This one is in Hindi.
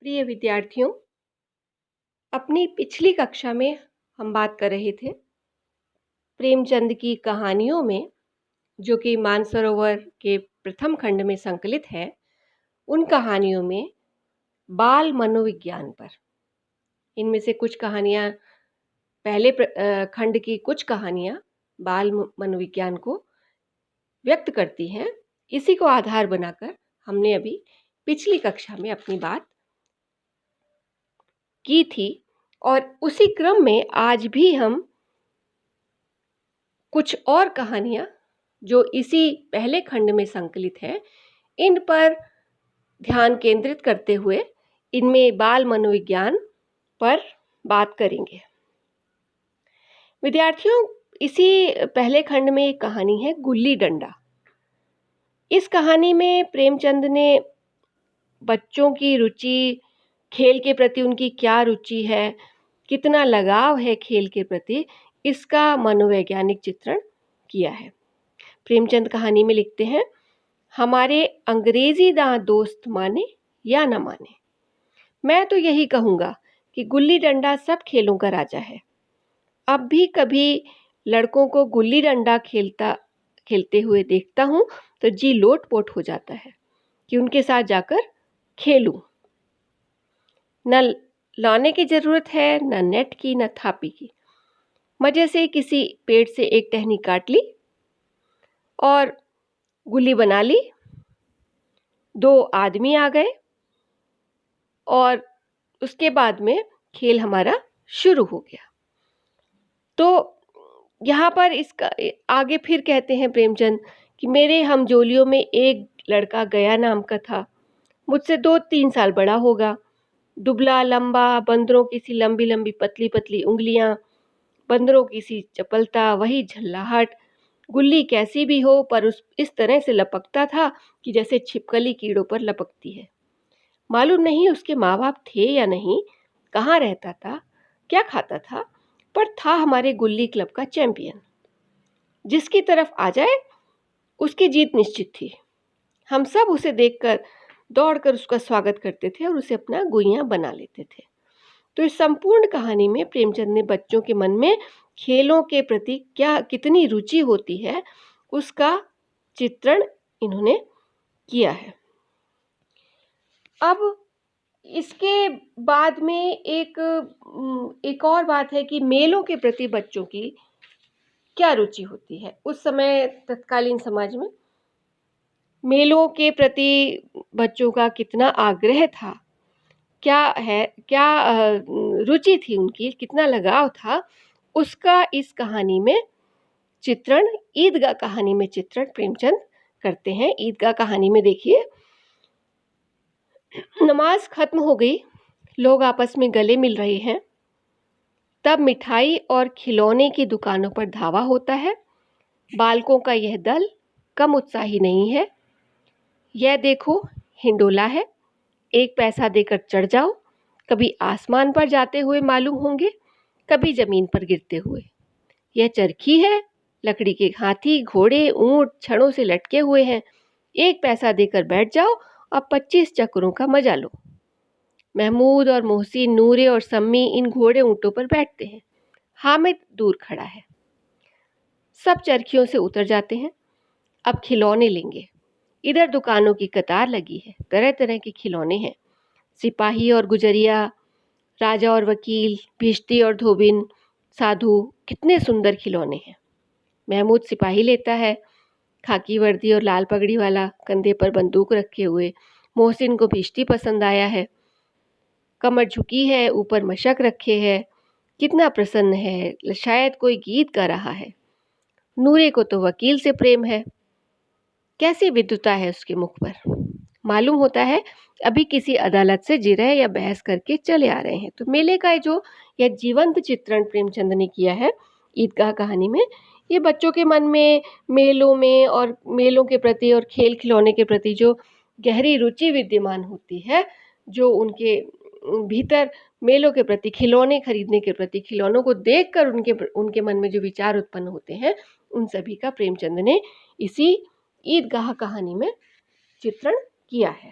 प्रिय विद्यार्थियों, अपनी पिछली कक्षा में हम बात कर रहे थे प्रेमचंद की कहानियों में, जो कि मानसरोवर के प्रथम खंड में संकलित है। उन कहानियों में बाल मनोविज्ञान पर, इनमें से कुछ कहानियाँ, पहले खंड की कुछ कहानियाँ बाल मनोविज्ञान को व्यक्त करती हैं। इसी को आधार बनाकर हमने अभी पिछली कक्षा में अपनी बात की थी, और उसी क्रम में आज भी हम कुछ और कहानियाँ जो इसी पहले खंड में संकलित है, इन पर ध्यान केंद्रित करते हुए इनमें बाल मनोविज्ञान पर बात करेंगे। विद्यार्थियों, इसी पहले खंड में एक कहानी है गुल्ली डंडा। इस कहानी में प्रेमचंद ने बच्चों की रुचि, खेल के प्रति उनकी क्या रुचि है, कितना लगाव है खेल के प्रति, इसका मनोवैज्ञानिक चित्रण किया है। प्रेमचंद कहानी में लिखते हैं, हमारे अंग्रेजी दोस्त माने या न माने, मैं तो यही कहूँगा कि गुल्ली डंडा सब खेलों का राजा है। अब भी कभी लड़कों को गुल्ली डंडा खेलते हुए देखता हूँ तो जी लोट पोट हो जाता है कि उनके साथ जाकर खेलूं। न लाने की जरूरत है, न नेट की, न थापी की। मजे से किसी पेड़ से एक टहनी काट ली और गुल्ली बना ली। 2 आदमी आ गए और उसके बाद में खेल हमारा शुरू हो गया। तो यहाँ पर इसका आगे फिर कहते हैं प्रेमचंद कि मेरे हमजोलियों में एक लड़का गया नाम का था, मुझसे 2-3 साल बड़ा होगा, दुबला लंबा, बंदरों की सी लंबी लंबी पतली पतली उंगलियां, बंदरों की सी चपलता, वही झल्लाहट। गुल्ली कैसी भी हो, पर इस तरह से लपकता था कि जैसे छिपकली कीड़ों पर लपकती है। मालूम नहीं उसके माँ बाप थे या नहीं, कहाँ रहता था, क्या खाता था, पर था हमारे गुल्ली क्लब का चैंपियन। जिसकी तरफ आ जाए उसकी जीत निश्चित थी। हम सब उसे देखकर दौड़कर उसका स्वागत करते थे और उसे अपना गुइयां बना लेते थे। तो इस संपूर्ण कहानी में प्रेमचंद ने बच्चों के मन में खेलों के प्रति कितनी रुचि होती है, उसका चित्रण इन्होंने किया है। अब इसके बाद में एक और बात है कि मेलों के प्रति बच्चों की क्या रुचि होती है। उस समय तत्कालीन समाज में मेलों के प्रति बच्चों का कितना आग्रह था, क्या रुचि थी उनकी, कितना लगाव था, उसका इस कहानी में चित्रण, ईदगाह कहानी में चित्रण प्रेमचंद करते हैं। ईदगाह कहानी में देखिए, नमाज खत्म हो गई, लोग आपस में गले मिल रहे हैं, तब मिठाई और खिलौने की दुकानों पर धावा होता है। बालकों का यह दल कम उत्साही नहीं है। यह देखो हिंडोला है, 1 पैसा देकर चढ़ जाओ। कभी आसमान पर जाते हुए मालूम होंगे, कभी जमीन पर गिरते हुए। यह चरखी है, लकड़ी के हाथी, घोड़े, ऊंट छड़ों से लटके हुए हैं। 1 पैसा देकर बैठ जाओ और 25 चक्करों का मजा लो। महमूद और मोहसिन, नूरे और सम्मी इन घोड़े ऊंटों पर बैठते हैं। हामिद दूर खड़ा है। सब चरखियों से उतर जाते हैं। अब खिलौने लेंगे। इधर दुकानों की कतार लगी है, तरह तरह के खिलौने हैं। सिपाही और गुजरिया, राजा और वकील, भिश्ती और धोबिन, साधु, कितने सुंदर खिलौने हैं। महमूद सिपाही लेता है, खाकी वर्दी और लाल पगड़ी वाला, कंधे पर बंदूक रखे हुए। मोहसिन को भिश्ती पसंद आया है, कमर झुकी है, ऊपर मशक रखे है, कितना प्रसन्न है, शायद कोई गीत गा रहा है। नूरे को तो वकील से प्रेम है, कैसी विद्युता है उसके मुख पर, मालूम होता है अभी किसी अदालत से जिरह या बहस करके चले आ रहे हैं। तो मेले का यह जीवंत चित्रण प्रेमचंद ने किया है ईदगाह कहानी में। ये बच्चों के मन में मेलों में और मेलों के प्रति और खेल खिलौने के प्रति जो गहरी रुचि विद्यमान होती है, जो उनके भीतर मेलों के प्रति, खिलौने खरीदने के प्रति, खिलौनों को देखकर उनके मन में जो विचार उत्पन्न होते हैं, उन सभी का प्रेमचंद ने इसी ईदगाह कहानी में चित्रण किया है।